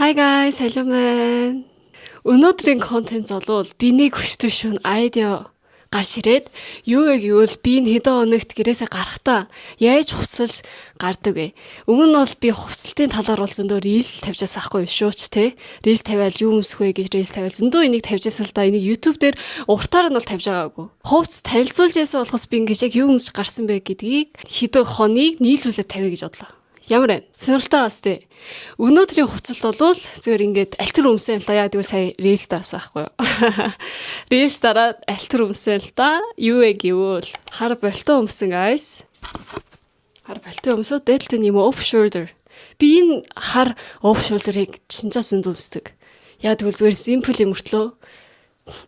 Hi guys, hello man. Өнөөдрийн контент золвол биний хүчтэй шүүн айдио гарч ирээд юу яг гэвэл би энэ хэдэн хоногт гэрээсээ гарахтаа яаж хувцалж гардаг вэ? Өмнө нь бол би хувцалтын талаар бол зөндөө рилс тавьжаас ахгүй шууч те. Рилс тавиал юу өмсөх вэ гэж рилс тавиал зөндөө энийг тавьжаас л да. Энийг YouTube дээр уртаар нь бол тавьж байгаагүй. Хувц танилцуулж ясаа болохоос би ингэж яг юу өмсөж гарсан бэ гэдгийг хэдэн хоног нийлүүлээд тавья гэж бодлоо. Ямар вэ? Сонирхолтой бас тий. Өнөөдрийн хувцалт бол зүгээр ингээд альтер өмсөн л да. Яа гэвэл сая рилс дарсан байхгүй юу? Рилс дараад альтер өмсөн л да. Юу вэ гэвэл хар болтоо өмсөн guys. Хар болтоо өмсөө дээлтэй юм off shoulder. Би энэ хар off shoulder-ыг чинцаас зөнд өмсдөг. Яа гэвэл зүгээр simple юм мөртлөө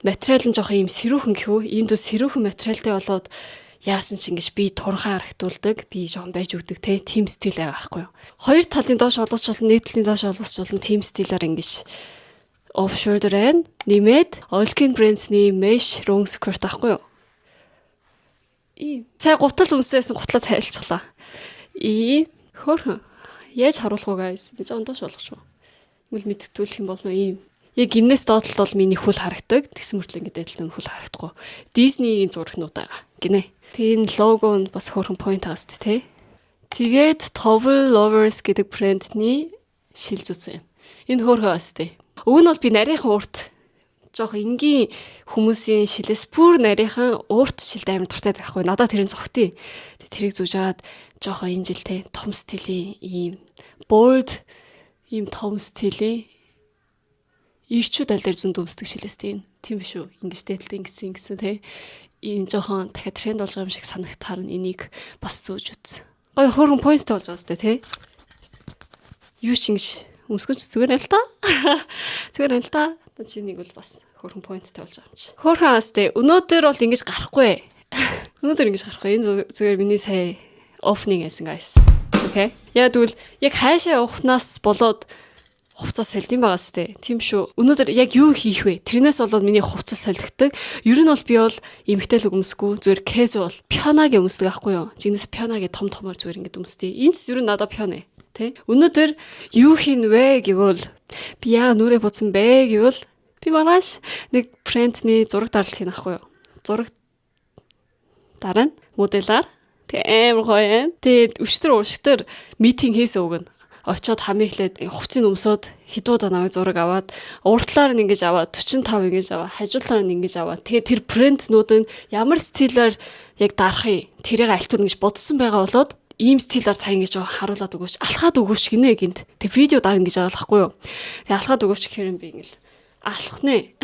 материал нь жоох юм сэрүүхэн гэхүү. Иймд сэрүүхэн материалтай болоод яасан ч ингэж би турхаа харагдуулдаг, би жоохон байж өгдөг те, team стил байгаа байхгүй юу. Хоёр талын доош олгож болно, нийтлэлийн доош олгож болно, team стилээр ингэж off shoulder нэмээд Olkin brand-ний mesh long skirt байхгүй юу. Сая гутал өмсөөсөн гутлаа тайлцглаа. Хөөрхөн. Яаж харуулах вэ guys? Би жоохон доош олгоч юу. Ингээл мэдтгүүлэх юм болно ийм. Яг энэс доотлол бол миний хөл харагдаг. Тэгсэн мөртлөө ингээд адилхан хөл харагдахгүй. Disney-ийн зурагнууд байгаа. Гинэ. Тэгээ энэ лого нь бас хөөрхөн point аст тий. Тэгээд Towel Lovers гэдэг брэндний шил зүс байна. Энэ хөөрхөн аст тий. Өг нь бол би нарийнхан урт жоох энгийн хүмүүсийн шилээс бүр нарийнхан урт шилд амар дуртай байхгүй. Надад тэрийн зогтъё. Тэрийг зүүжгаад жоох энэ жил тий том стилийн ийм bold ийм том стилийн ирчүүд аль дээр зөнд өмсдөг шилээс тийм биш үү? Ингэж дээлтэй ингэсэн тий. Энэ жоохон дахиад тренд болж байгаа юм шиг санагтаар нь энийг бас зүүж үтсэн. Гой хөргөн point болж байгаа сте тий. Юу ч ингэж өмсгөж зүгээр л та. Зүгээр л та. Чи нэг бол бас хөргөн pointтай болж байгаа юм чи. Хөрхөн асте өнөөдөр бол ингэж гарахгүй. Өнөөдөр ингэж гарахгүй. Энэ зүгээр миний сая opening гэсэн guys. Окей. Яа тэгвэл яг хаашаа явахнаас болоод хувцас солидсан байгаа сте. Тийм шүү. Өнөөдөр яг юу хийх вэ? Тэрнээс болоод миний хувцас солигддаг. Ер нь бол би бол эмгтээлэг өмсгөө зүгээр casual пионагийн өмсдөг аахгүй юу? Жинээс пионагийн том томор зүгээр ингэж өмсдөө. Энд ч ер нь надад пионэ. Тэ? Өнөөдөр юу хийн вэ гэвэл би яа нүрээ буцсан бэ гэвэл би маргааш нэг брендний зураг даралт хийн аахгүй юу? Зураг дараа нь модельаар тэг амар гоё. Тэгээд өчтөр уршигтэр митинг хийсэн үг нь очоод хамаа ихлээд хувцсыг өмсөд хідүүд намайг зураг аваад уртлаар нь ингэж аваад 45 ингэж аваад хажуулаар нь ингэж аваад тэгээ тэр бренднүүд нь ямар стилээр яг дарахыг тэрийг альтур ингэж бодсон байгаа болоод ийм стилээр та ингэж харуулад өгөөч алхаад өгөөч гинэ гинт тэг видео дарна гэж байгаа л хгүй юу тэг алхаад өгөөч гэхээр юм би ингээл алхах нэ.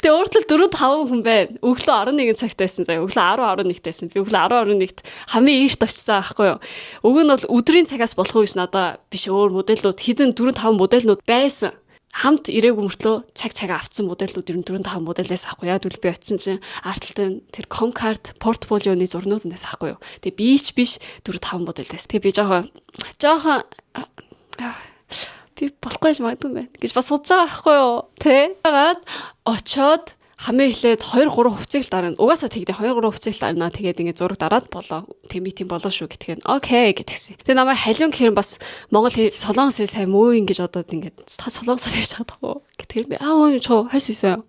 Тэгээ уртлал 4-5 хүн байна. Өглөө 11 цагт байсан заяа. Өглөө 10-11-т байсан. Би өглөө 10-11-т хамгийн эрт очсон аахгүй юу. Уг нь бол өдрийн цагаас болох уу гэж надаа биш өөр модельнууд хэдэн 4-5 модельнууд байсан. Хамт ирээгүй мөртлөө цаг авцсан модельнууд ер нь 4-5 модельээс аахгүй яа гэвэл би очисон чинь артлын тэр Comcard портфолионы зурнууднаас аахгүй юу. Тэгээ би ч биш 4-5 модельээс. Тэгээ би жоохон би болохгүй ч магадгүй байна гэж бас судж байгаа байхгүй юу тий. Тагаад очоод хамаа ихлээд 2-3 хувцыг л дарна. Угаасаа тэгдэ 2-3 хувцыг л дарна. Тэгээд ингэ зураг дараад болоо. Тэг митинг болоо шүү гэтгэн. Окей гэтгсэн. Тэгээ намайг халиун гэхээр бас монгол солонгос хэл сайн муу ингэж одоод ингэ та солонгосоор ярьж байгаа даа. Гэтэл би чоо хайс үйсэн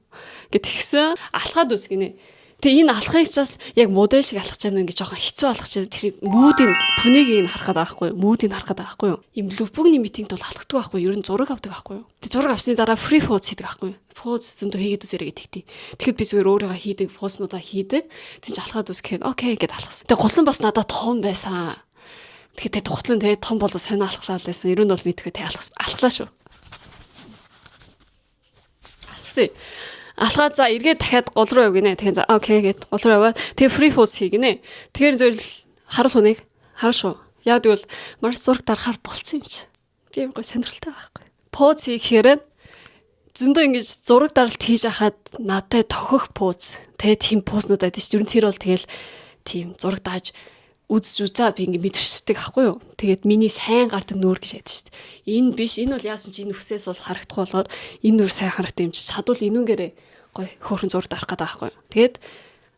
гэтгсэн. Алхаад үсгинэ. Тэгээ энэ алхахыг чаас яг модель шиг алхаж байгаа юм гэж жоохон хэцүү алхаж байгаа. Тэр мүүдийн пүнийг нь харахад байхгүй юу? Мүүдийг харахад байхгүй юу? Им лүпүгний митингд бол алддаг байхгүй юу? Ер нь зураг авдаг байхгүй юу? Тэгээ зураг авсны дараа free pose хийдэг байхгүй юу? Pose зөндөө хийгээд үзэрэй гэдэгтэй. Тэгэхэд би зүгээр өөрийгөө хийдэг, поснуудаа хийдэг. Тэгж алхаад үсгэхэд окей гэд алхасан. Тэгээ гутлан бас надад том байсан. Тэгэхээр гутлан тэгээ том болоо сайн алхлаа л байсан. Ер нь бол мэдгүй тэгээ алхлаа шүү. Алхсан. Алхаа за эргээд дахиад гол руу яв гинэ. Тэгэхээр окей гэд гол руу яваад тэгээ free pose хийгинэ. Тэгэхээр зөвл харуул хүнийг харуул шүү. Яг тэгвэл маш зураг дарахаар болцсон юм чи. Би юм гоо сонирхолтой байхгүй. Pose хийхээр зөндөө ингэж зураг даралт хийж хахад надад тохих pose. Тэгээ тийм познууд байдаг шүү. Ер нь тэр бол тэгэл тийм зураг дааж үзэж үзаа би ингэ мэдэрчдэг аахгүй юу. Тэгээд миний сайн гардаг нүүр гэж яддаг шүү. Энэ биш. Энэ бол яасан чи энэ хүсээс бол харагдах болоод энэ нүүр сайн харагдах юм чи чадвал энүүгээрээ гоё хөөрхөн зураг дарах гэдэг аахгүй юу. Тэгээд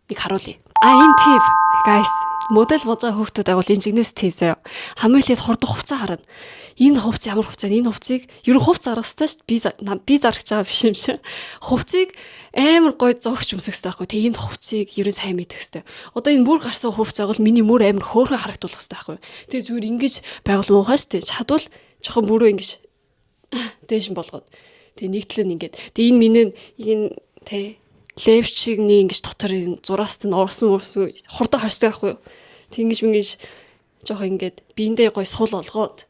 нэг харуулъя. Энэ тип guys модель бозаа хүүхдүүд агуул энэ зигнээс тийм заяа. Хамгийн ихэд хурдан хувцас харна. Энэ хувцас ямар хувцас энэ хувцсыг ерөн хувцас аргах хэрэгтэй шүү дээ. Би зарах гэж байгаа биш юм шиг. Хувцсыг амар гоё зогч өмсөх хэрэгтэй байхгүй. Тэг энэ хувцсыг ерөн сайн мэдэх хэрэгтэй. Одоо энэ бүр гарсан хувцас агуул миний мөр амар хөөрхөн харагдуулах хэрэгтэй байхгүй. Тэг зүгээр ингэж байгуул муухай шүү дээ. Чадвал жоохон бүрөө ингэж дээш болгоод. Тэг нэгтлэн ингээд. Тэг энэ миний энэ тэ левчигний ингэж дотор энэ зураас нь урсан хурдан харсдаг байхгүй. Тэг ингэж жоохон ингээд биендээ гоё сул олгоод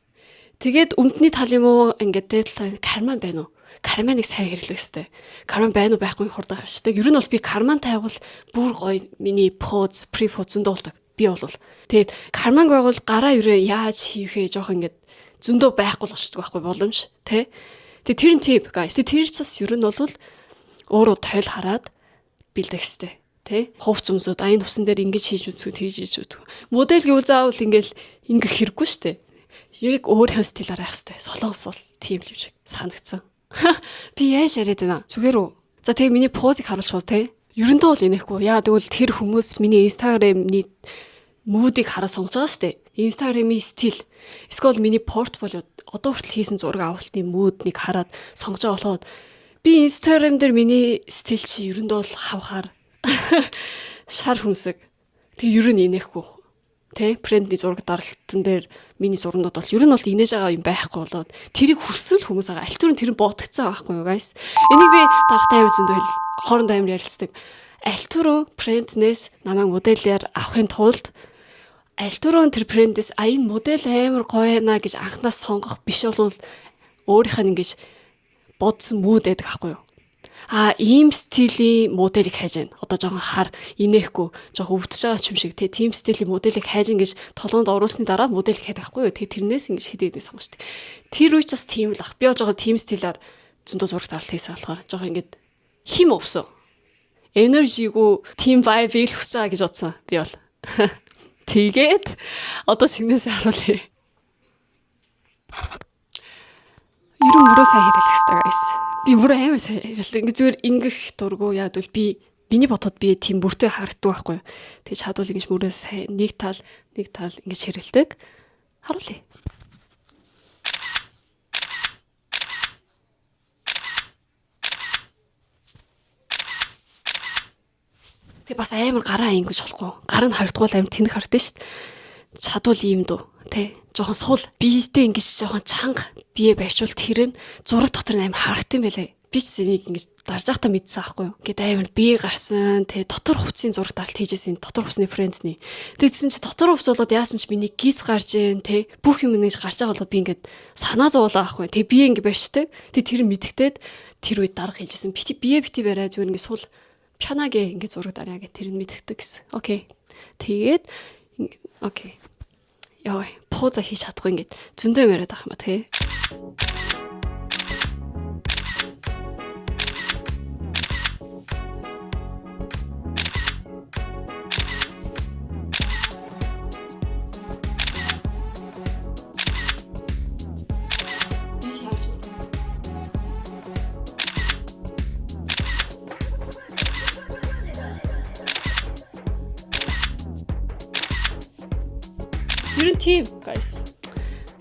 тэгээд өмдний тал юм уу ингээд дээд карман байна уу? Карманыг сайн хэрэглэх хэрэгтэй. Карман байна уу байхгүй хурдан харчдаг. Ер нь бол би карман тайвал бүр гоё миний поз, препоз зөндөө болдог. Би бол тэгээд карманг байгуул гараа ерөө яаж хийхээ жоохон ингээд зөндөө байхгүй болчихдог байхгүй боломж тий. Тэгээд тэр нь тип guys. Тэр чаас ер нь бол өөрөө тойл хараад бэлдэх хэрэгтэй. Тэ хувц өмсөд энэ хувцсан дээр ингэж хийж үзвэл хийж үзвэл модель гэвэл заавал ингээл ингэх хэрэггүй штэ. Яг өөрийнхөө стилээр байх хэрэгтэй. Солонгос бол тийм л юм шиг санагдсан. Би яаж яриад байна? Зүгээр үү? За тэгээ миний позыг харуулчихвол те. Ерөндөө бол инехгүй. Яа тэгвэл тэр хүмүүс миний Instagram-ний мүүдийг хараа сонгож байгаа штэ. Instagram-ийн стил. Эсвэл миний портфолиод одоо хүртэл хийсэн зураг авалтын мүүднийг хараад сонгож байгаа болоход би Instagram дээр миний стил чи ерөндөө бол хавхаар шар хүмсэг. Тэг ер нь инехгүй. Тэ брендний зураг даралтан дээр миний зурнууд бол ер нь бол инээж байгаа юм байхгүй болоод тэрийг хүсэл хүмүүс байгаа. Аль түрүүн тэр нь ботгцсан байхгүй юу guys. Энийг би дарахтай амар зөндөө хоорондоо амар ярилцдаг. Аль түрүү бренднээс намайг модельээр авахын тулд аль түрүүн тэр брендээс энэ модель амар гоё наа гэж анхнаас сонгох биш бол өөрийнх нь ингэж бодсон мүүд байдаг байхгүй юу. Ийм стилийн моделийг хайж байна. Одоо жоохон хар инехгүй, жоохон өвдөж байгаа ч юм шиг тийм стилийн моделийг хайж ингэж толгонд оруулсны дараа моделийг хайдаг байхгүй юу. Тэгээ тэрнээс ингэж хэдийдээ сонгочтой. Тэр үеч бас тийм л ах. Би жоохон тийм стилээр зөндөө зураг даралт хийсэн болохоор жоохон ингэж хим өвсөн. Энержигөө тийм vibe ил хүсэж байгаа гэж бодсон. Би бол. Тэгээд одоо сигнээс харуулъя. Ер нь мөрөө сайн хэрэглэх хэрэгтэй guys. Би бүр амар сайн хэрэглэв. Ингээ зүгээр ингэх дургу яад бол биний бодоход би тийм бүртээ харагддаг байхгүй юу. Тэгээ чадвал ингэж мөрөө сайн нэг тал ингэж хэрэглэдэг. Харуулъя. Тэгээ бас амар гараа ингэж болохгүй. Гар нь харагдгуул амар тэнэг харагдаж шít. Чадвал ийм дөө. Тэ жоохон сул биетэй ингэж жоохон чанга бие байшвал тэр нь зураг дотор нь амар харагдсан байлээ. Би ч энийг ингэж дарж байхдаа мэдсэн аахгүй юу. Ингээд амар бие гарсан тэ дотор хувцсын зураг даралт хийжсэн дотор хувцсны брендний. Тэгсэн чи дотор хувцс болоод яасан ч миний гис гарж ийн тэ бүх юм ингэж гарч байгаа болоод би ингээд санаа зовлоо аахгүй юу. Тэг бие ингэ барьжтэй. Тэг тэр мэдгтээд тэр үед дарга хийжсэн. Бие бити барай зүгээр ингэ сул пянаге ингэ зураг дарья гэх тэр нь мэдгдэг гэсэн. Окей. Тэгээд окей. Яа, поза хийж чадахгүй ингээд зөндөө яриад авах юм ба тий. Ер нь тийм guys.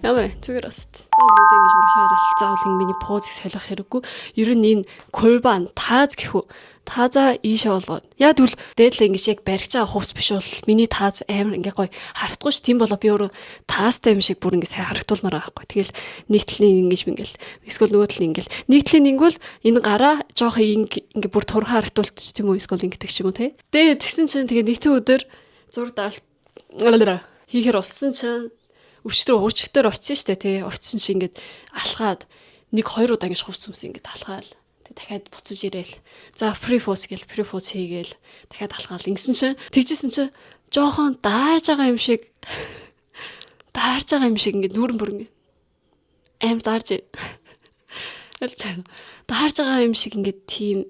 Ямар зүгээр ост. Заавал ингэж урагшаарал заавал миний позыг солих хэрэггүй. Ер нь энэ курбан тааз гэхүү. Тааза ийшээ болгоод. Яг тэгвэл дээдлээ ингэж яг барьж байгаа хувц биш бол миний тааз амар ингээ гоё харагдахгүй ш. Тийм болоо би өөрөө таазтай юм шиг бүр ингээ сайн харагдуулмаар байгаа байхгүй. Тэгэл нэг талын ингэж ингээл эсвэл нөгөө талын ингээл нэг талын ингүүл энэ гараа жоох ингээ бүр турхаа харагдуулчих тийм үү эсвэл ингэдэг ч юм уу те. Тэгээд тэгсэн чинь тэгээ нэгэн өдөр зураг даалт хийхэр улсан чинь өчтөр уурчгтэр очсон штэ тий. Очсон чи ингээд алхаад 1-2 удаа ингэж хувц юмс ингээд алхаал. Тэг дахиад буцаж ирээл. За префоз хийгээл дахиад алхаал. Ингэсэн чинь тэгжсэн чинь жоохон даарж байгаа юм шиг ингээд нүүрэн бүр ингээд аим даарж даарж байгаа юм шиг ингээд тийм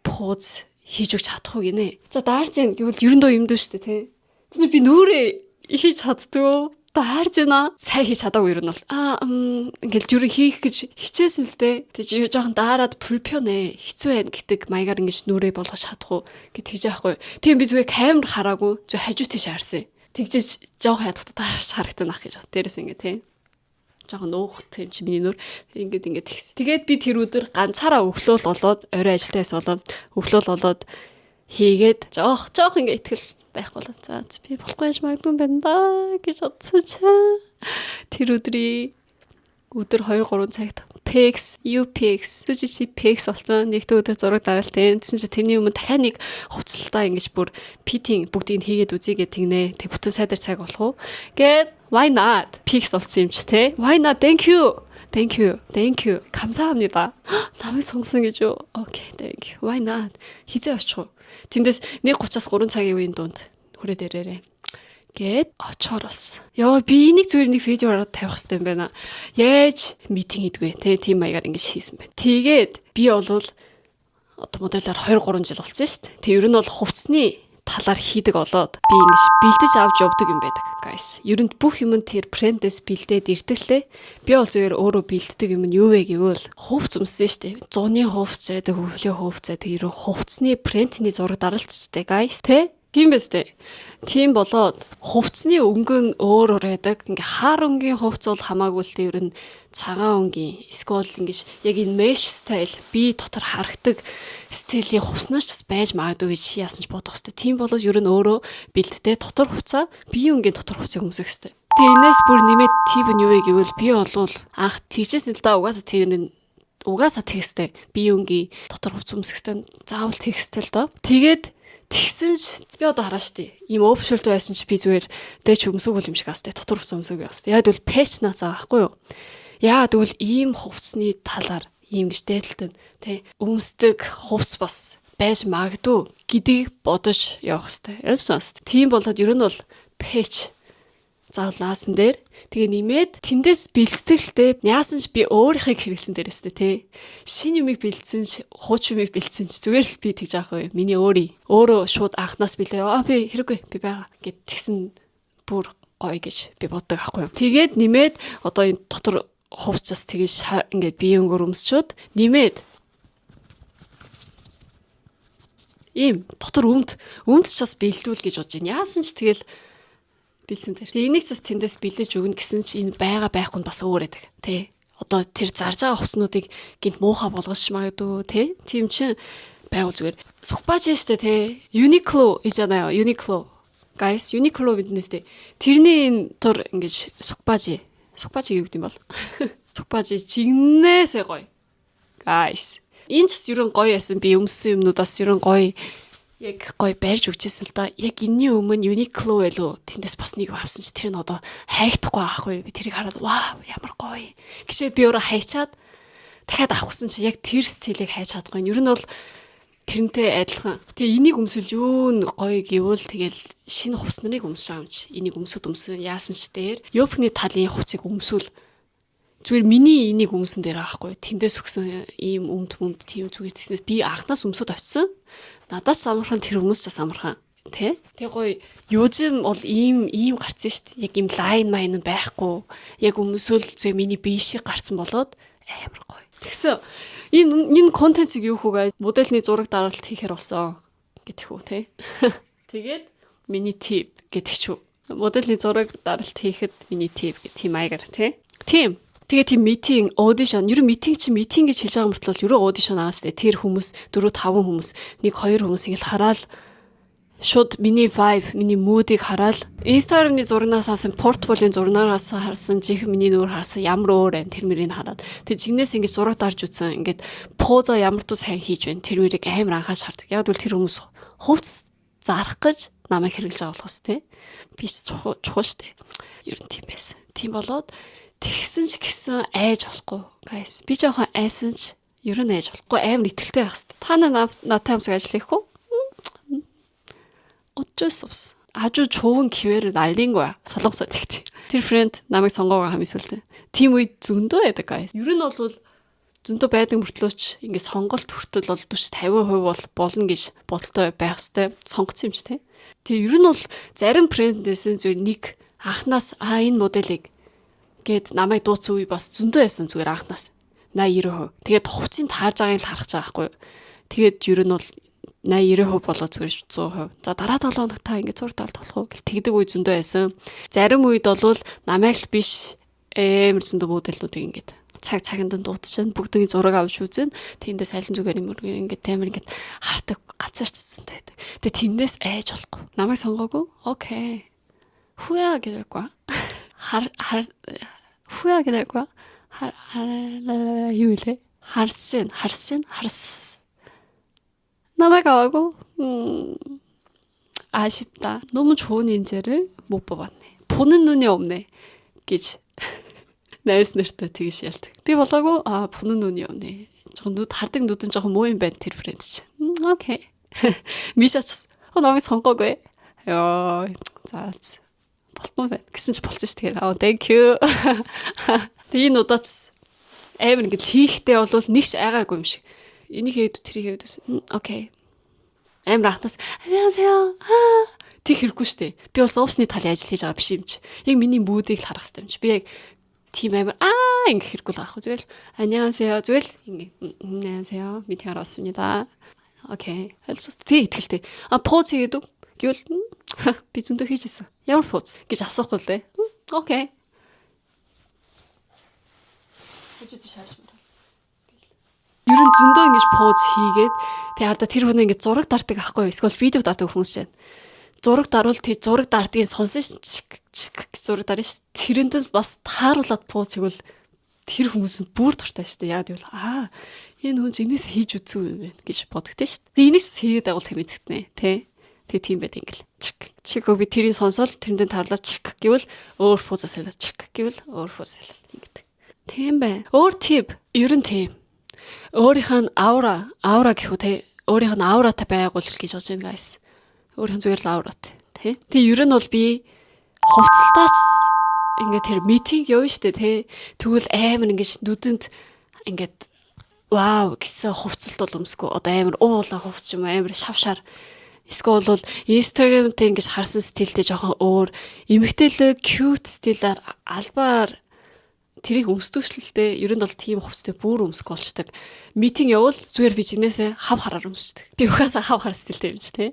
поз хийж өгч чадахгүй гинэ. За даарж юм гэвэл ерөндөө юмдөө штэ тий. Би нүрээ хийж чаддгүй. Та харж байна. Сайн хийж чадаагүй юу нь бол ингээл юу хийх гэж хичээсэн л дээ. Тэг жоохон даарад препёнэ хэцүү байх гэдэг маягаар ингэж нүрээ болгож чадахгүй гэт хийж яахгүй. Тийм би зүгээр камер хараагүй зөв хажуу тийш харсан. Тэгжиж жоохон ядахта дараач харагдана ах гэж. Дээрээс ингэ тий. Жоохон нөөхт юм чи миний нүр ингээд тэгс. Тэгээд би тэр өдөр ганцаараа өглөөл болоод орой ажилтаас болоод өглөөл болоод хийгээд жоох ингэ итгэл байхгүй л за би болохгүй яж магадгүй байна да гэж бодсон ч тэр өдөр 2-3 цагт UPX PX болсон нэгдүгээр өдөр зураг дараалтын гэсэн чи тэрний өмнө дахиад нэг хувцалтаа ингэж бүр питинг бүгдийг хийгээд үзьегээ тэгнэ тэг бүтэн сайдар цаг болох уу гэд why not PX болсон юм чи те why not thank you 감사합니다 намайг сонгосон гэж юу окей thank you why not хизээ очих уу тэндээс 1:30-аас 3 цагийн үеийн дунд хүрээ дээрээ гэд очоор болсон. Яа би энийг зүгээр нэг видео ороод тавих хэрэгтэй юм байна. Яаж митинг хийдгүй те тийм маягаар ингэж хийсэн байна. Тэгээд би бол одоо модельаар 2-3 жил болсон шүү дээ. Тэг ер нь бол хувцсны талаар хийдэг болоод би ингэж бэлдэж авч явдаг юм байдаг guys. Ер нь бүх юм тэр брендээс бэлдээд ирдэлээ. Би бол зүгээр өөрөө бэлддэг юм нь юу вэ гэвэл хувц өмсөн шүү дээ. Зуны хувц байдаг, хөвлийн хувц байдаг. Ер нь хувцсны брендний зураг даралцчихдээ guys те. Тийм биз дээ. Тийм болоод хувцсны өнгө нь өөр байдаг. Ингээ хар өнгийн хувц бол хамаагүй л ер нь цагаан өнгийн эсвэл ингэж яг энэ mesh style би дотор харагдаг стилийн хувцнаас ч байж магадгүй гэж яасан ч бодох хэвээр. Тийм болоод ер нь өөрөө бэлддэг дотор хувцаа бие өнгийн дотор хувцыг өмсөх хэвээр. Тэгээ энэс бүр нэмээд тип нь юу вэ гэвэл би бол анх тэгжсэн л да угаасаа тэгстэй бие өнгийн дотор хувц өмсөх хэвээр заавал тэгстэй л доо. Тэгээд тэгсэн ч би одоо хараа штий. Ийм өвшөлт байсан чи би зүгээр дээч өмсөөгөл юм шиг астай. Дотор хувц өмсөөг яастай. Яг тэгвэл пэч наацаа байхгүй юу? Яа тэгвэл ийм хувцсны талаар ийм гэж дээдэлтэн тий өмсдөг хувц бас байж магадгүй гэдгийг бодож явах хэвээр. Ялсан. Тийм болоод ер нь бол пэч заавал наасан дээр тэгээ нэмээд тэндээс бэлтгэлтэй яасан ч би өөрийнхөө хэрэгсэн дээрээстэй тий шинэ юмыг бэлдсэн ч хуучин юмыг бэлдсэн ч зүгээр л би тэгж аахгүй миний өөрөө шууд анхнаас билээ би хэрэггүй би байгаа гэд тэгсэн бүр гоё гэж би боддог аахгүй тэгээд нэмээд одоо энэ дотор хувцас тэгэж ингээд бие өнгөөр өмсчүүд нэмээд ийм дотор өмд ч бас бэлдүүл гэж бодож байна яасан ч тэгэл бэлдсэн тэр. Тэгээ энийг ч бас тэндээс бэлдэж өгнө гэсэн чи энэ байхгүй нь бас өөр байдаг. Тэ. Одоо тэр зарж байгаа хувцнуудыг гинт муухай болгож магадгүй тэ. Тийм чин байгуул зүгээр. Сухбажи штэ тэ. Uniqlo ижана Uniqlo. Guys, Uniqlo биднээс тэ. Тэрний энэ тур ингэж сухбажи юу гэдэг юм бол. Сухбажи жигнэсээ гоё. Guys. Энэ ч ерөн гоё яасан би өмссөн юмнуудаас ерөн гоё яг гоё байрж өгчээсэн л да. Яг энэний өмнө Uniqlo байлуу. Тэндээс бас нэг авсан чи тэр нь одоо хайхдахгүй аахгүй. Би тэрийг хараад вау ямар гоё. Гэшээд би өөрөө хайчаад дахиад авахсан чи яг тэр стилийг хайж чадахгүй. Ер нь бол тэрнтэй адилхан. Тэгээ энийг өмсөл юу н гоё гэвэл тэгэл шинэ хувц нарыг өмсөө амж. Энийг өмсөн яасан ч дээр Ёпны талын хувцыг өмсөл зүгээр миний энийг өмсөн дээр аахгүй. Тэндээс өгсөн ийм өмд тийм зүгээр тэгснээс би анхнаас өмсөд очсон. Надад ч амархан тэр хүмүүс ч амархан тий. Тэг гоё юужим бол ийм гарцсан шүү дээ. Яг ийм лайн майн байхгүй. Яг өмсөөл зөв миний бие шиг гарцсан болоод амар гоё. Тэгсэн энэ контентыг юу хөөгээ модельний зураг дараалт хийхээр болсон гэдэг хүү тий. Тэгээд миний тип гэдэг ч үү. Модельний зураг дараалт хийхэд миний тип гэх тийм маягаар тий. Тийм. Тэгээ тийм митинг, аудишн, ер нь митинг гэж хэлж байгаа мөртлөө ер нь аудишн аас тэр хүмүүс 4-5 хүмүүс, 1-2 хүмүүс ингэ хараад шууд миний vibe, миний mood-ыг хараад Instagram-ны зурнаас хасан, портфолионы зурнаас харсан, жих миний нүүр харсан ямар өөр вэ тэр мөрийг хараад. Тэг жигнээс ингэ зураг дарж үзсэн. Ингээд поза ямар тус сайн хийж байна. Тэр мөрийг амар анхаарч хардаг. Яг бол тэр хүмүүс хувц зарах гэж намайг хэрэглэж байгаа болохоос тий. Би ч чухал штэ. Ер нь тийм байсан. Тийм болоод тэгсэн ч гэсэн айж болохгүй. Guys, би жоохон айсан ч ер нь айж болохгүй. Амар итгэлтэй байх хэрэгтэй. Та надтай хамсаг ажиллах уу? 어쩔수없어. 아주 좋은 기회를 날린 거야. 설렁서 찍지. Тэр фрэнд намайг сонгоогоо хамгийн сүлдээ. Тийм үед зөндөө байдаг guys. Ер нь бол зөндөө байдаг мөртлөөч ингээд сонголт хүртэл бол 40-50% болно гэж бодолтой байх хэвээр сонгоцсон юм чи тий. Тэгээ ер нь бол зарим брендээс зөв нэг Анхнаас энэ моделийг гээд намайг дууцсан үе бас зөндөө байсан зүгээр анхнаас 80-90%. Тэгээд хувцсыг таарж байгааг л харах гэж байгаа байхгүй юу. Тэгээд ер нь бол 80-90% болоо зүгээр 100%. За дараа 7 хоног та ингэ зураг талд болох уу гэл тэгдэг үе зөндөө байсан. Зарим үед бол намайг л биш амар зөндөө модельнуудыг ингээд цагаанд дуудчихна. Бүгдийн зураг авч үзэн. Тэндээ сайлан зүгээр юм ингээд тамир ингээд хартаг газарч зөндөө байдаг. Тэгээд тэндээс айж болохгүй. Намайг сонгоогүй. Окей. Хуя гэдэггүй. Хуя гэдэггүй. Юу лээ? Харсан. Намайг аваагүй. 아쉽다. 너무 좋은 인재를 못 뽑았네. 보는 눈이 없네. гэж найз нартай тэгж ялдаг. Би болоогүй 보는 눈이 없네. жоохон нүд хардаг нүд нь жоохон муу юм байна тэр фрэнд чинь. Окей. Мишач. Намайг сонгоогүй. Ёо. За. Болтон байна. Гэсэн чи болчихсон шүү дээ. Thank you. Тэгээ энэ удаач амар ингэ хийхтэй бол нэгч айгаагүй юм шиг. Энийг хэд тэрийг хэд окей. Амар ахнаас 안녕하세요. Тэг хэрэггүй штэ. Би бас офсны талын ажил хийж байгаа биш юм чи. Яг миний мүүдийг л харах хэрэгтэй юм чи. Би яг тийм амар ингэ хэрэггүй л аахгүй зүгээр л 안녕하세요. Зүгээр л ингэ 안녕하세요. 미팅 하러 왔습니다. окей. Аль тэ итгэлтэй. Поз хийгээд гэвэл би зөндөө хийжсэн. Ямар поз гэж асуухгүй л дээ. Окей. Өчигдөр шаарч ер нь зөндөө ингэж поз хийгээд тэг хараа тэр хүн ингэж зураг дардаг ахгүй юу? Эсвэл видео дардаг хүмүүс шээ. Зураг дарвал тэг зураг дардгийг сонсон зураг дарна ш. Тэрэнд бас тааруулаад поз хийвэл тэр хүмүүс нь бүр дуртай штэ. Яа гэвэл энэ хүн зинээс хийж үзсэн юм байна гэж бодогдсон штэ. Тэг энэс хийгээд байгуул хэмэдэгтнэ тий. Тэг тийм байт ингээл. Чикөө би тэрийг сонсоод тэрэндээ тааруулаад чик гэвэл өөр позаас хэлээд чик гэвэл өөр поз хэлээд ингэдэг. Тийм бай. Өөр тип ер нь тийм. Өөрийнх нь аура гэх үү те өөрийнх нь ауратай байгуул гэж бодож байна guys. Өөрийнх нь зүгээр л ауратай тий. Тэгээ ер нь бол би хувцалтаач ингээд тэр митинг явна штэ те. Тэгвэл амар ингээд нүдэнд ингээд вау гэсэн хувцалт бол өмсгөө. Одоо амар уулаа хувц юм амар шавшаар. Эсвэл бол Instagram-тэй ингээд харсан стилтэй жоохон өөр эмэгтэйлээ cute стилээр албаар тэрийг өмсдөгчлөлтэй ер нь бол тийм хувцтай бүр өмсөх болчдаг. Митинг явал зүгээр би жинээсээ хав хараар өмсдөг. Би угаасаа хав хар стилтэй юм чи тий.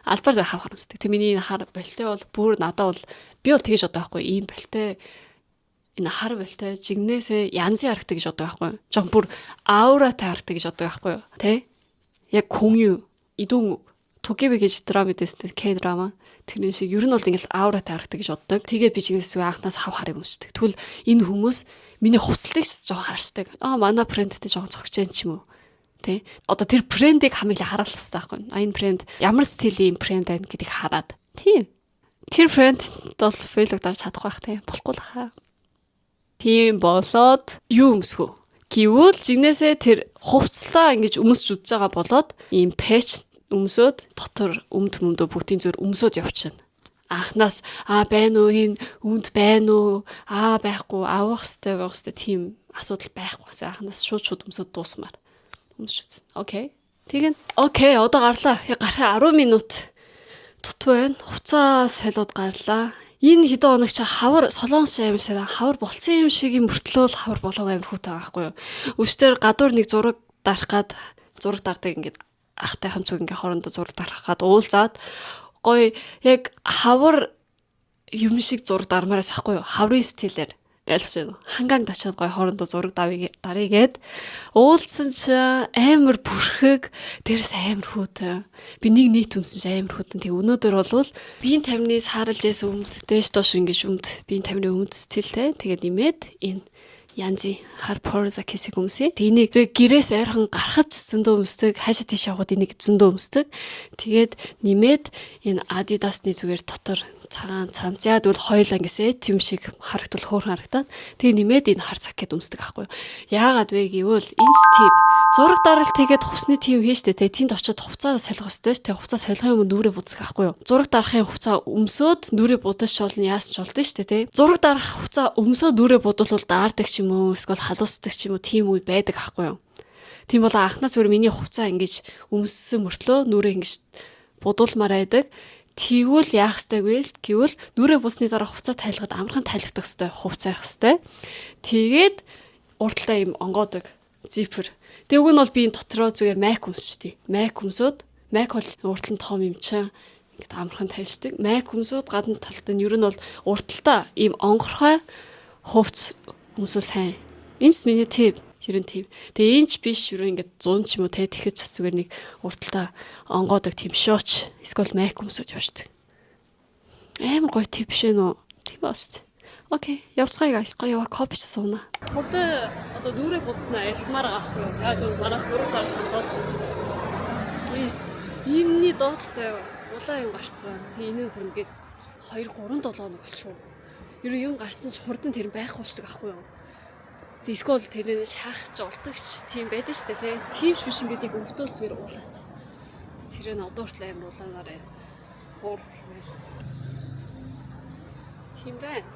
Албаар зөв хав хар өмсдөг. Тэг миний хар болтой бол бүр надад бол би бол тэгэж боддог байхгүй ийм болтой энэ хар болтой жигнээсээ янзын харагдаг гэж боддог байхгүй. Жон бүр ауратай харагдаг гэж боддог байхгүй юу. Тэ? Яг 공유 이동 도깨비 гэж драма дэстэй K-драма тэрний шиг ер нь бол ингээл ауратай харагдаг гэж боддог. Тэгээ би чинээс анхнаас хав харыг өмсдөг. Тэгвэл энэ хүмүүс миний хувцлыг жоохон харшдаг. Манай брендтэй жоохон цогч जैन ч юм уу. Тэ? Одоо тэр брендийг хамгийн хараал хэвээр байхгүй. Энэ брэнд ямар стилийн брэнд байна гэдгийг хараад. Тийм. Тэр брэнд бол фейлог дарж чадах байх тийм. Болохгүй л хаа. Тийм болоод юу өмсгөө? Гэвүүл жигнэсээ тэр хувцлаа ингэж өмсч үзэж байгаа болоод ийм пэч өмсөд дотор өмдөө бүгдийн зөөр өмсөд явчихна. Анхнаас байна уу энэ өмд байна уу байхгүй авах хэвээр тийм асуудал байхгүй. Анхнаас шууд өмсөд дуусмаар өмсч үзэн. Окей. Тэгин окей одоо гарлаа. Гарахаа 10 минут дутуу байна. Хуцаа солиод гарлаа. Энэ хэдэн хоног чи хавар солонгос амир сайн хавар болцсон юм шиг юм мөртлөөл хавар болоо амир хүүтэй байгаа байхгүй юу. Өчтөр гадуур нэг зураг дарах гад зураг дардаг ингээд ахтай хамцог ингээ хоорондоо зураг дарах гад уулзаад гоё яг хавар юм шиг зураг дармаараас ахгүй юу. Хаврын стилээр ялсан. Хангаан тачаад гоё хоорондоо зураг дарыгээд уулзсан чи амар бүрхэг дээрээс амар хүүтэй. Би нэг нийт өмсөн чи амар хүүтэн. Тэг өнөөдөр болвол биеийн тамирны сааралж яс өмд дээш доош ингээ өмд биеийн тамирны өмд стилтэй. Тэгээд нэмээд энэ янзи хар порза кисиг өмсөе. Энийг зөв гэрээс ойрхон гарахад зөндөө өмсдөг, хаашаа тийш явахад энийг зөндөө өмсдөг. Тэгээд нэмээд энэ Adidas-ны зүгээр дотор цагаан цамц яад бол хоёулаа ингэсээ тийм шиг харагдвал хөөрхөн харагдаад тэгээ нэмээд энэ хар цакет өмсдөг аахгүй юу. Яагаад вэ гэвэл инстив зураг даралт хийгээд хувцсны тим хийжтэй тэгээ тэнд очиод хувцаа солих ёстой ш. Тэгээ хувцаа солихын өмнө нүрээ буддаг аахгүй юу. Зураг дарахын хувцаа өмсөөд нүрээ будаж шолно яас ч болдсон ш. Тэгээ зураг дарах хувцаа өмсөөд нүрээ будуулвал даардаг ч юм уу эсвэл халуусдаг ч юм уу тийм үе байдаг аахгүй юу. Тийм бол анхнаас өөр миний хувцаа ингэж өмссөн мөртлөө нүрээ ингэж будуулмаар байдаг. Тэгвэл яах ёстой вэ гэвэл нүрээ буусны дараа хувцас тайлгаад амархан тайлгдах ёстой хувцас байх ёстой. Тэгээд урталтай юм онгоодог зипер. Тэг уг нь бол би энэ дотроо зүгээр майк өмсчихдээ. Майк өмсөд майк бол уртал нь том юм чинь ингээд амархан тайлждаг. Майк өмсөд гадна талд нь ер нь бол урталтаа ийм онгорхой хувцас өмсөл сайн. Энэ ч миний тип. Ерэн тийм. Тэгээ энэ ч биш ерөн ингээд 100 ч юм уу те тэгэхэд ч зүгээр нэг урталтаа онгоодог тийм шооч эсвэл майк өмсөж явждаг. Амар гоё тип шээ нөө. Тийм баст. Окей, явцгаая guys. Гоё кофе ч сууна. Хурд одоо нүрээ будснаа ялтмаар гахгүй. Яг манай зураг дарж хандаад. Энэний доод заяа улаан юм гарцсан. Тэг энэ хөрнгээд 2 3 7 хоног болчихоо. Ер нь юм гарсан ч хурдан тэр байх болдог ахгүй юу? Дискол тэрнээ шахаж олдогч тийм байдаг штэ тий. Тимч биш ингээд яг өвдөл зүгээр уулаац. Тэр нь одоо хүртэл амар улаанаараа хуур. Тийм байна.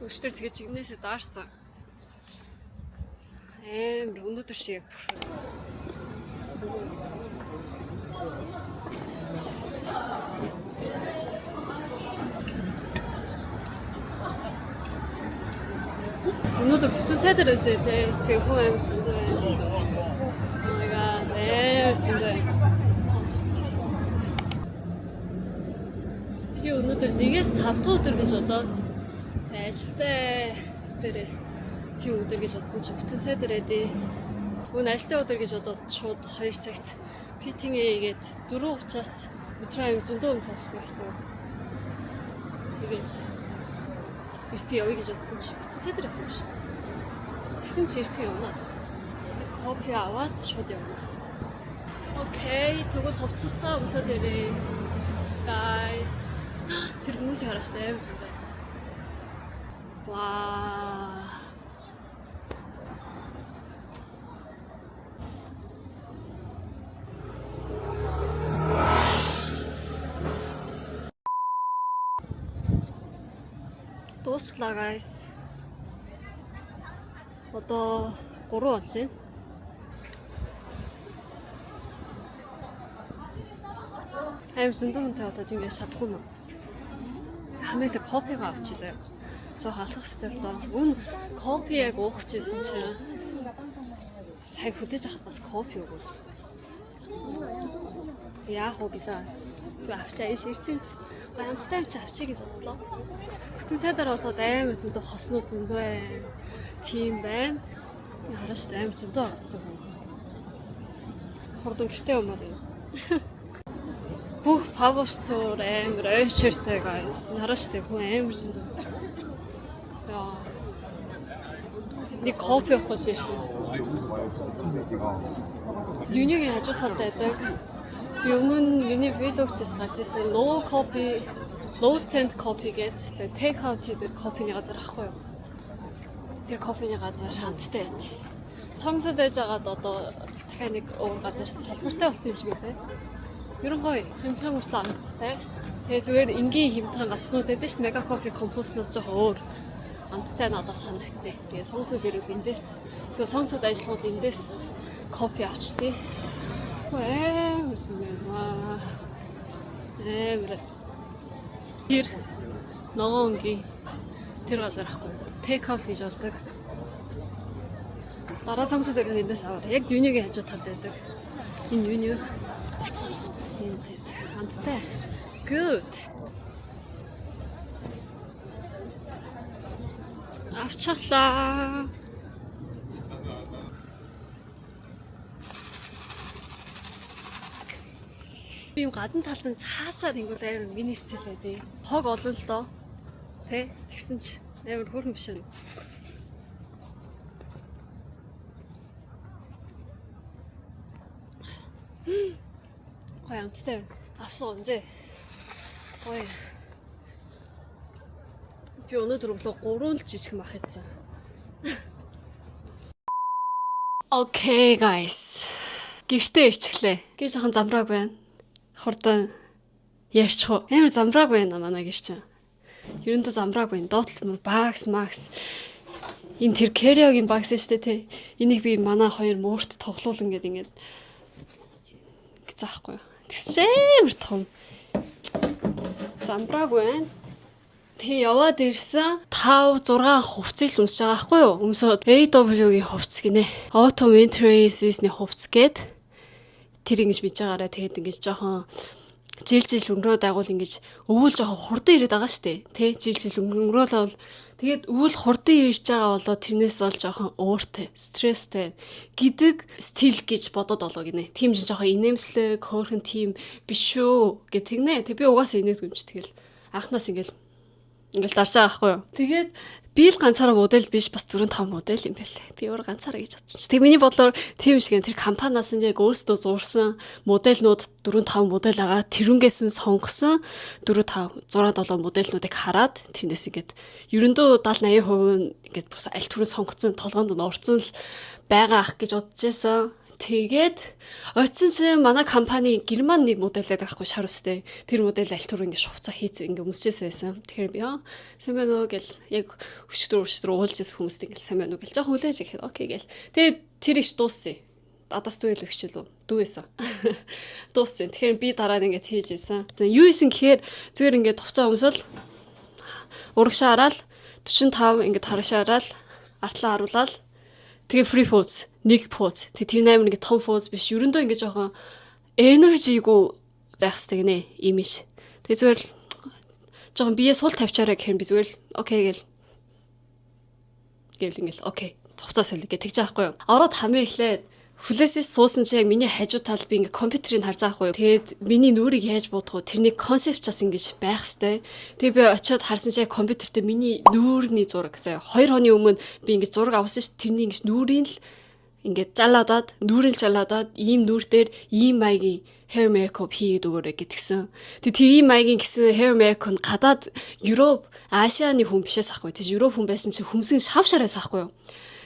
Өчтөр тэгээ чигнээсээ даарсан. Өнөөдөр шиг бүр. Өнөөдөр бүтэн сайдар байсан тий. Тэгээ хүн амар зөндөө байна. Яга зөндөө. Би өнөөдөр 1-5 дахь өдөр гэж бодоод ажилтай өдөр тийм өдөр гэж бодсон чинь бүтэн сайдар байдээ. Гүн ажилтай өдөр гэж бодоод шууд 2 цагт фитинг хийгээд 4:30-аас өдрөө аяг зөндөө хүн тоочдаг байхгүй. Тэгээд эртээ явъя гэж бодсон чи бүтэн сайдар байсан юм шүү дээ. Тэгсэн чи эртээ явна. Кофе аваад шууд явна. Окей, тэгвэл хувцалтаа өмсөд ирээ. Guys. Тэр хүмүүсийг хараач амар зүйтэй. Ваа. Дуусчлаа guys. Одоо 3 болж байна. Аим зөндөө хүнтэй болоод ингэ шатахгүй юм. Хамаагүй кофег авчихъя. Жохоо алхах хэрэгтэй л доо. Үн кофе яг уух гэсэн чинь сая хүлээж авах бас кофе өгвөл. Яах вэ гэж зүг авчаа иш ирсэн юм чи. Ганцтай авчи авчиг гэж бодлоо. Бүтэн сайдар болоод амар зөндөө хосноо зөндөө байна. Тийм байна. Хараач амар зөндөө байгаастай хүн. Хурдан гэртээ өмөр юм. Бүх pop-up store амар ойчортой guys. Хараач тэг хүн амар зөндөө. Яа. Нэг кофе авах гэж ирсэн. Юунийг хажуу талд байдаг. Өмнө миний vlog-чээс гарч ирсэн low coffee, low stand coffee гэдэг take out хийдэг кофений газар ахгүй юу? Тэр кофений газар хамттай байд. Сонгосод байж байгаад одоо дахиад нэг өөр газар салбартай болсон юм шиг байна. Ерөн гоё, хэмтэн мөртлөө амттай. Тэгээ зүгээр энгийн хэмтэн гацнууд байдаг ш мега кофе компостноос жоох өөр амттай надад санагдтыг. Тэгээ сонгосод ирвэл эндээс эсвэл сонгосод ажиллагууд эндээс кофе авчтыг. Маа. Тэр ногоонгийн тэр газар ахгүй. Take out гэж болдог. Дараа сонгосод ирвэл эндээс аваар. Яг юунийг хажуу талд байдаг. Энэ юу нэ? Хамттай. Good. Авчихлаа. Би юм гадна талд нь цаасаар ингүүл амар мини стил байдیں۔ Хог олон л доо. Тэ? Тэгсэн чи амар хөөрхөн биш үү? Гоё амттай. Авсан үнжээ. Гоё. Би өнөөдөр өглөө 3 л жижиг мах хийсэн. Окей guys. Гэртээ ирчихлээ. Гээ жоохон замбрааг байна. Хурдан ярьчих. Амар замбрааг байна манай гэр чинь. Ерөндөө замбрааг байна. Доотлол мөр багс макс Энэ тэр Kerio-гийн багс штэ те. Энийг би манай хоёр муурт тоглуулна гэдэг ингээд заахгүй. Тэгсэн амар том. Замбраагүй байна. Тэгээ яваад ирсэн 5 6 хувцсыг л уншиж байгаа байхгүй юу? Өмсөд AW-гийн хувцс гинэ. Autumn Winter Season-ийн хувцс гээд тэр ингэж биж байгаараа тэгээд ингэж жоохон жил өнгөрөө дагуул ингэж өвөл жоохон хурдан ирээд байгаа штэ. Тэ жил өнгөрөөл тэгээд өвөл хурдан ирж байгаа болоо тэрнээс бол жоохон ууртай, стресстэй гэдэг стил гэж бодоод олоо гинэ. Тийм ч жоохон инээмслэг, хөөрхөн тийм биш шүү гэх тэгнэ. Тэг би угаасаа инээдгүй юм чи тэгэл анхнаас ингээл дарж байгаа байхгүй юу. Тэгээд би л ганцаараа модель биш бас 4 5 модель юм байлээ. Би өөр ганцаараа гэж бодсон чи. Тэг миний бодлоор тийм шиг тэр компаниас нь яг өөрсдөө зурсан модельнууд 4 5 модель байгаа. Тэрүнгээс нь сонгосон 4 5 6 7 модельнуудыг хараад тэрнээс ингээд ерөндөө 70 80% ингээд бүр аль түрүү сонгоцсон толгоонд нь орцсон л байгаа ах гэж бодож байсан. Тэгээд очисон чи манай компани Герман нэг модельээд байхгүй шар үстэй. Тэр модель аль түр ингэ шувцаа хийц ингэ өмсчихсэн байсан. Тэгэхээр би сайн байна уу гэл яг өчтөр уулж ирсэн хүмүүст ингэ сайн байна уу гэл жоох хүлээж ирэхэд окей гэл. Тэгээд тэр иш дууссан. Дадас дүүл өгчлөө. Дүү байсан. Дууссан. Тэгэхээр би дараа нь ингэ хийж исэн. Юу исэн гэхээр зүгээр ингэ хувцаа өмсөл урагшаа хараад 45 ингэ харагшаа хараад артлаа харуулаад тэгээ free pose нэг pose тэр 8 нэг том pose биш ерөндөө ингэ жоохон energy-гүй байх хэрэгтэй гинэ имиж. Тэгээ зүгээр л жоохон бие сул тавьчаараа гэхээр би зүгээр л окей гэл ингээл окей хуцаа солио гэж тэгж байгаа байхгүй юу. Ороод хамаа эхлээд хүлээсээс суусан чи яг миний хажуу талд би ингээ компьютерыг харж байгаа байхгүй юу. Тэгээд миний нүрийг яаж буудах вэ? Тэрний концепцаас ингэж байх хэвээр. Тэгээд би очиод харсан чи яг компьютерт миний нүүрний зураг заяа 2 хоны өмнө би ингээ зураг авсан ш тэрний ингэж нүрийн л ингээд жалаадаад нүрийн жалаадаад ийм нүр дээр ийм маягийн hair makeup хийгээд өгөөрэй гэтгсэн. Тэгээд тэр ийм маягийн гэсэн hair makeup нь гадаад Европ, Азианы хүн бишээс ахгүй. Тэр Европ хүн байсан чи хүмсгийн шав шараас ахгүй юу.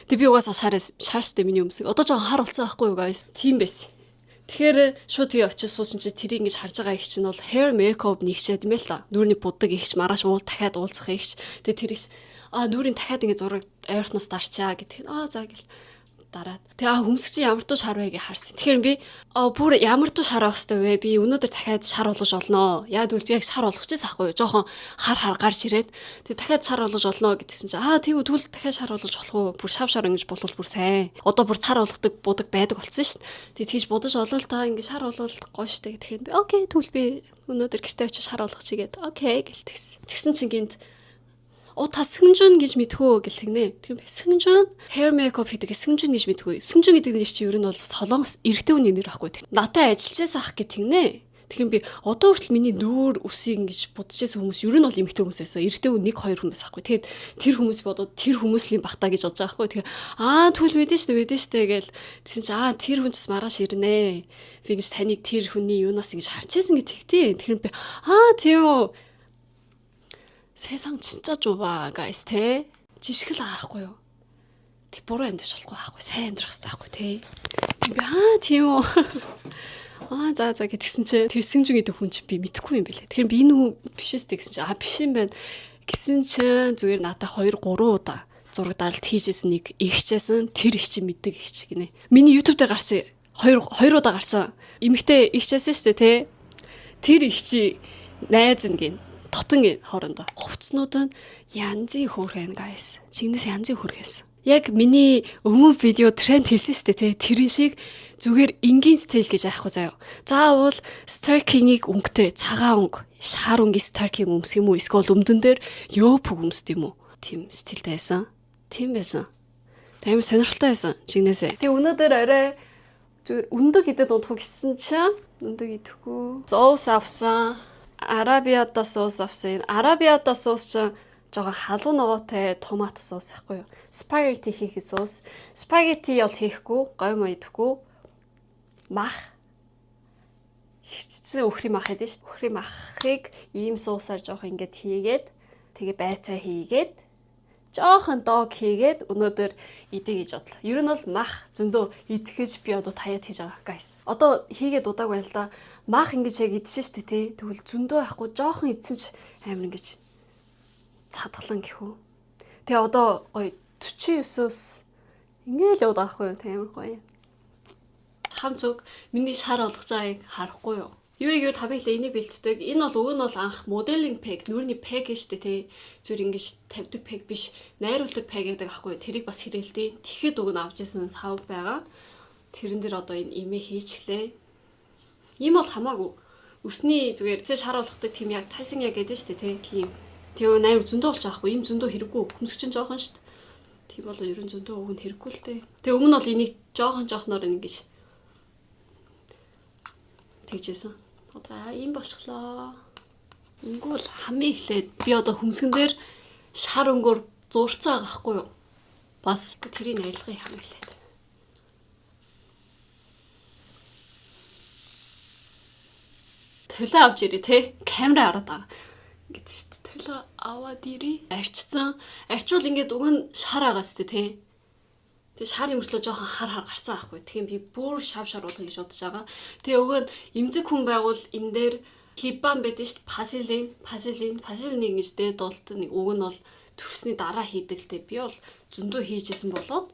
Тэг би угаасаа шаарстай миний өмсөг. Одоо жоохон хар болцсон байхгүй юу guys. Тийм байсан. Тэгэхээр шууд тэгээ очиж суусан чи тэрийг ингэж харж байгаа их чинь бол hair makeup нэгчээд юм л та. Нүрийн буддаг ихч маргааш дахиад уулзах ихч. Тэгээ тэр их нүрийн дахиад ингэ зураг ойртноос дарчаа гэдэг. За гэл дараад. Тэгээ хөмсг чи ямар туу шар вэ гэж харсан. Тэгэхээр би бүр ямар туу шар авах хэрэгтэй вэ? Би өнөөдөр дахиад шар болгож олноо. Яг үл би яг шар болгож байсан ахгүй юу? Жохон хар гарч ирээд. Тэгээ дахиад шар болгож олноо гэдгсэн чи тийм үү тэгвэл дахиад шар болгож болох уу? Бүр шав ингэж болвол бүр сайн. Одоо бүр цар болгодог будаг байдаг болсон шүү дээ. Тэгээ тэгж бодож олвол та ингэ шар болгол гоё штэ гэхээр би окей тэгвэл би өнөөдөр гэртээ очиж шар болгочихъя гэд окей гэл тэгсэн. Тэгсэн чинь гинт та Сэнжүн гэж мэдхүү гэл тэгнэ. Тэгэхээр Сэнжүн hair makeup хийдэг Сэнжүн гэж мэдхүү. Сэнжүн гэдэг нэр чи ер нь бол солонгос эрэгтэй хүний нэр ахгүй тэр. Надад ажиллажээс ах гэх тэгнэ. Тэгэхээр би одоо хүртэл миний нүүр үсийг ингэж будчихсан хүмүүс ер нь бол эмэгтэй хүмүүс байсан. Эрэгтэй хүн 1 2 хүмүүс ахгүй. Тэгээд тэр хүмүүс бодоод тэр хүмүүсийн бахта гэж бодож байгаа ахгүй. Тэгэхээр тэгвэл мэдэн штэ гээл тэгсэн чи тэр хүн ч маргааш ирнэ. Би ингэж таныг тэр хүний юунаас ингэж харчихсан гэдэг тийм. Тэгэхээр би тийм үү 세상 진짜 좁아 guys те жишгэл аахгүй юу тэг буруу амьдрах болохгүй аахгүй сайн амьдрах хэрэгтэй аахгүй те би тийм үү за гэтгсэн чи тэр Сэнжүн гэдэг хүн чинь би мэдэхгүй юм байлээ тэгэхээр би энэ хүн бишээс тэгсэн чи биш юм байна гэсэн чи зүгээр надад 2 3 удаа зураг даралт хийжсэн нэг ихчээсэн тэр их чинь мэддэг их чи гинэ миний YouTube дээр гарсан 2 удаа гарсан эмэгтэй ихчээсэн шүү дээ те тэр их чи найз нь гин дотон хоорондоо хувцснууд нь янзын хөөрхөн guys. Чингээс янзын хөөрхөөс. Яг миний өмнө видео тренд хийсэн шүү дээ те. Тэрэн шиг зүгээр энгийн стил гэж аахгүй заяа. Заавал Starking-ийг өнгөтэй цагаан өнгө, шар өнгийн Starking өмсөх юм уу? Эсвэл өмдөн дээр ёп өмсдөг юм уу? Тийм стилтэй байсан. Тийм байсан. Амар сонирхолтой байсан чингнээсээ. Тэгээ өнөөдөр арай зүгээр өндөг идэд унтах гэсэн чинь өндөг идэхгүй. Соус авсан. Арабиада соус авсан. Арабиада соус ч жоохон халуун ногоотой томат соус ахгүй юу. Спагетти хийх соус. Спагетти бол хийхгүй, гой мой идэхгүй. Мах. Хичцэн өхрийн мах гэдэг шүү. Өхрийн махыг ийм соусаар жоохон ингээд хийгээд тэгээ байцаа хийгээд жоохон дог хийгээд өнөөдөр идэ гэж бодлоо. Ер нь бол мах зөндөө идэх гэж би одоо таяад хийж байгаа guys. Одоо хийгээд удааг байна л да. Мах ингэж яг идсэн шүү дээ тий. Тэгвэл зөндөө байхгүй жоохон идсэн ч амар ингэж цадгалан гэхүү. Тэгээ одоо гоё 49-өөс ингээл яваад байхгүй юу? Амар гоё. Хам цуг миний шар олгож байгааг харахгүй юу? Юу гэвэл хавьлаа энийг бэлддэг. Энэ бол уг нь бол анх моделинг пэг, нүрийн пэг штэ тий. Зүр ингэж тавьдаг пэг биш, найруулдаг пэг гэдэг аахгүй. Тэрийг бас хэрэгэлдэг. Тэгэхэд уг нь авч ирсэн сав байгаа. Тэрэн дээр одоо энэ имээ хийчихлээ. Ийм бол хамаагүй. Үсний зүгээр шар олгодог тийм яг тайсан яг гэдэг штэ тий. Тэгээ амар зөндөө болж байгаа хгүй. Ийм зөндөө хэрэггүй. Хүмсэг чинь жоохон штэ. Тийм бол ерөн зөндөө уг нь хэрэггүй л дээ. Тэгээ өмнө нь бол энийг жоохоноор ингэж тэгжсэн. Одоо ийм болчихлоо. Ингүүл хамгийн эхлээд би одоо хүмсгэн дээр шар өнгөөр зурцаа байгаа хгүй юу? Бас тэрийг арилгахыг хамгийн эхлээд. Төлөө авч ирээ те. Камера хараад байгаа. Ингээд шүү дээ. Төлөө аваад ирээ. Арчсан. Арчвал ингээд уг нь шар байгаа сте те. Тэгээ шар имөртлөө жоохон хар гарцсан байхгүй. Тэгэхээр би бүр шав болгоё гэж бодож байгаа. Тэгээ уг нь эмзэг хүн байгуул энэ дээр либан байдаг шүү дээ. Пазелин ингэж дээд болт нэг уг нь бол төрсний дараа хийдэг л дээ. Би бол зөндөө хийжсэн болоод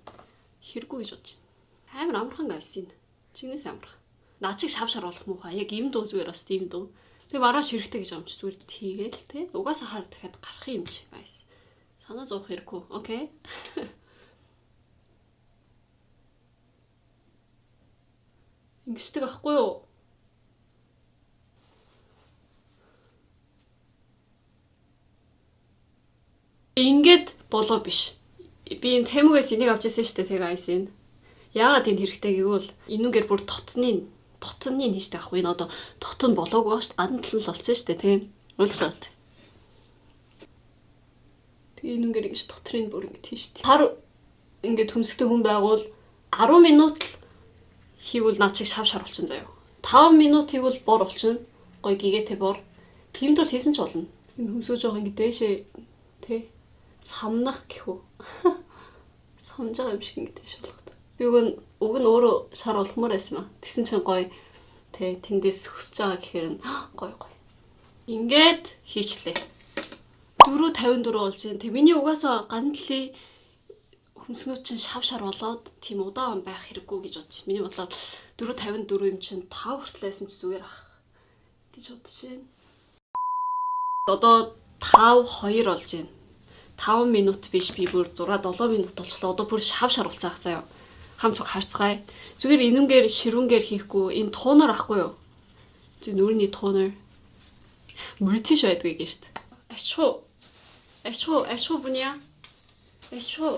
хэрэггүй гэж бодож байна. Амар амархан гайс энэ. Чинээс амархан. Наа чиг шав болох муухай. Яг им дүү зүгээр бас тийм дүү. Тэгээ маргааш хэрэгтэй гэж амч зүгээр тийгээл те. Угаасаа хар дахиад гарах юм чи гайс. Санаа зовох хэрэггүй. Окей. Ингэждэг ахгүй юу? Ингээд болоо биш. Би энэ Тэмүгээс энийг авч ирсэн шүү дээ тэг айс энэ. Яагаад энэ хэрэгтэй гэвэл энүүгээр бүр дотны нээжтэй ахгүй энэ одоо дотн болоогүй шүү дээ. Гадна тал нь болцсон шүү дээ тийм. Уулзаас. Тэгээ энүүгээр ингэж дотрын бүр ингэ тийш. Хар ингээд хүмсгтэй хүн байгуул 10 минут л хийвэл наа чиг шав болчихно заяа. 5 минут хийвэл бор болчихно. Гой гэгээтэй бор. Тиймд бол хийсэн ч болно. Энэ хүмсгөө жоох ингэ дээшээ тий самнах гэхүү. Самж байгаа юм шиг ингэ дээш болгоод. Би уг нь өөрөө шар олохмоор байсан маа. Тэгсэн чинь гой тий тэндээс хүсэж байгаа гэхээр гой. Ингээд хийчлээ. 4:54 болж байна. Тэг миний угаасаа гандлын хүмсгнүүд чинь шав болоод тийм удаан байх хэрэггүй гэж бодчих. Миний бодлоор 4:54 юм чинь 5 хүртлээсэн ч зүгээр ах гэж бодож байна. Одоо 5:02 болж байна. 5 минут биш би бүр 6-7 минут болчихлоо. Одоо бүр шав болцсон ах заяа. Хам цуг харцгаая. Зүгээр энүүгээр ширүүнгээр хийхгүй энэ туунаар ахгүй юу? Тэг нүрийн туунаар British байдгүй гэж шүү дээ. Ачхуу буния. Ачхуу.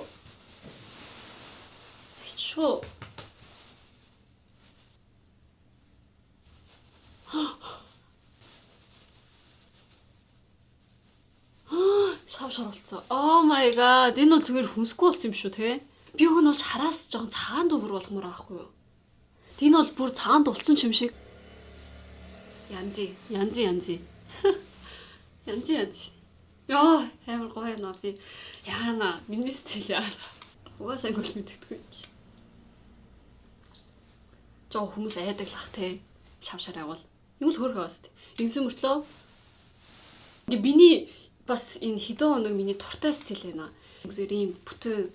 Шав болцсон. Oh my god. Энэ бол зүгээр хүмсгүй болсон юм шүү те. Би уг нь шараас жоохон цагаан дүүр болгомоор аахгүй юу? Энэ бол бүр цагаан дулцсан юм шиг. Янзи. Янзи. Яа, амар гоё наа би. Яана, миний стил яана. Угаасаа гол мэддэггүй юм чи. Жоо хүмүүс айдаглах те. Шавшараа бол. Юу л хөргөө баст. Ингэсэн мөртлөө ингээ миний бас энэ хэдэн хоног миний туртай стил байна. Зүгээр ийм бүтэн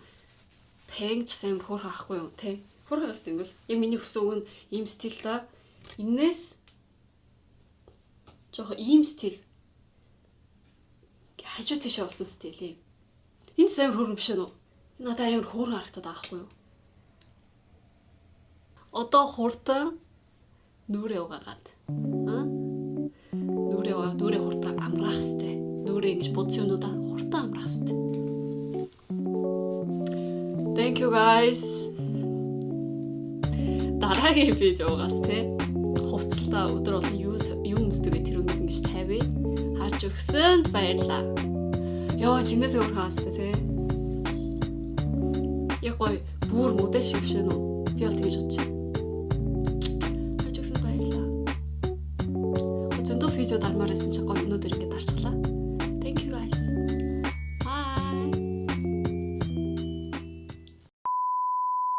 пэнгч сайн хөөрхө ахгүй юу те. Хөөрхө баст юм бол. Яг миний хүсэн үг нь ийм стил да. Иннээс жоо ийм стил хажуу тийшээ болсон стил юм. Энэ амар хөөрхөн биш үү? Надад амар хөөрхөн харагдаад байгаа хгүй юу? Одоо хурдан нүрээ угаагаад. Нүрээ хурдан амраах хэвээр. Нүрээ ингэж бодсон юмудаа хурдан амраах хэвээр. Thank you guys. Дараагийн видеогоос те хувцалтаа өдөр болон юу өмсдөг тэр үнийг ингэж тавья. Харж өгсөнд баярлалаа. Йоо чинээс өөр хаастай те. Яг гоё бүр модель шиг биш үү? Би бол тэгэж бодчих. Харж өгсөнд баярлалаа. Зөндөө видео дармаар байсан чи гоё өнөөдөр ингэж дарчлаа.